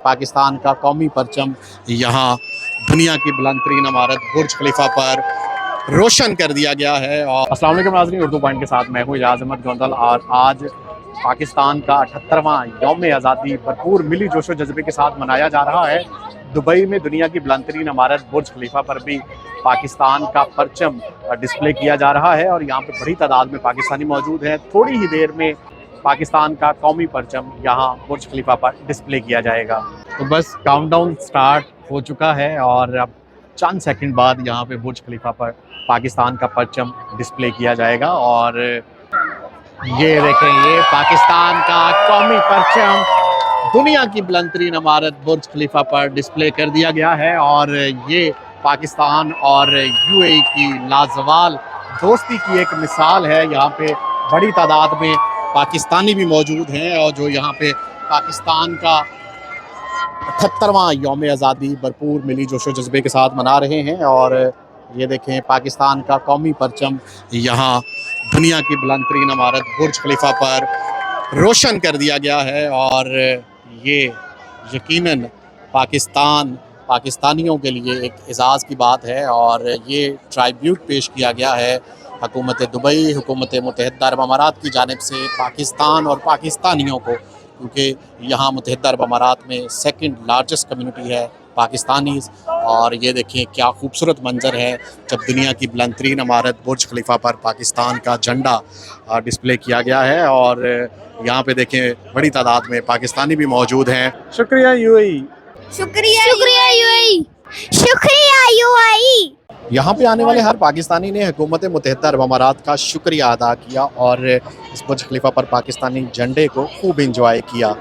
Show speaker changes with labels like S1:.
S1: पाकिस्तान का कौमी परचम यहाँ दुनिया की बुलंद तरीन इमारत बुर्ज खलीफा पर रोशन कर दिया गया है। और अस्सलाम वालेकुम नाज़रीन, उर्दू पॉइंट के साथ मैं हूँ इजाज़ अहमद गोंदल। और आज पाकिस्तान का 78वां यौम आज़ादी भरपूर मिली जोशो जज्बे के साथ मनाया जा रहा है। दुबई में दुनिया की बुलंद तरीन इमारत बुर्ज खलीफा पर भी पाकिस्तान का परचम डिस्प्ले किया जा रहा है और यहाँ पे बड़ी तादाद में पाकिस्तानी मौजूद हैं। थोड़ी ही देर में पाकिस्तान का कौमी परचम यहाँ बुर्ज खलीफा पर डिस्प्ले किया जाएगा। तो बस काउंटडाउन स्टार्ट हो चुका है और अब चंद सेकंड बाद यहाँ पे बुर्ज खलीफा पर पाकिस्तान का परचम डिस्प्ले किया जाएगा। और ये देखें, ये पाकिस्तान का कौमी परचम दुनिया की बुलंद तरीन इमारत बुर्ज खलीफा पर डिस्प्ले कर दिया गया है। और ये पाकिस्तान और यूएई की लाजवाल दोस्ती की एक मिसाल है। यहाँ पे बड़ी तादाद में पाकिस्तानी भी मौजूद हैं और जो यहाँ पे पाकिस्तान का 78वां यौम आज़ादी भरपूर मिली जोशो जज्बे के साथ मना रहे हैं। और ये देखें, पाकिस्तान का कौमी परचम यहाँ दुनिया की बुलंद तरीन इमारत बुर्ज खलीफा पर रोशन कर दिया गया है। और ये यकीनन पाकिस्तानियों के लिए एक एजाज़ की बात है। और ये ट्राइब्यूट पेश किया गया है हुकूमत दुबई, हुकूमत मुत्तहिदा अरब अमारात की जानिब से पाकिस्तान और पाकिस्तानियों को, क्योंकि यहाँ मुत्तहिदा अरब अमारात में सेकंड लार्जेस्ट कम्युनिटी है पाकिस्तानीज़। और ये देखें क्या खूबसूरत मंजर है जब दुनिया की बुलंद तरीन इमारत बुर्ज खलीफा पर पाकिस्तान का झंडा डिस्प्ले किया गया है। और यहाँ पे देखें बड़ी तादाद में पाकिस्तानी भी मौजूद हैं। शुक्रिया यूएई,
S2: शुक्रिया यूएई, शुक्रिया यूएई।
S1: यहाँ पे आने वाले हर पाकिस्तानी ने हुकूमत मुत्तहिदा अरब अमारात का शुक्रिया अदा किया और इस बुर्ज खलीफा पर पाकिस्तानी झंडे को खूब इंजॉय किया।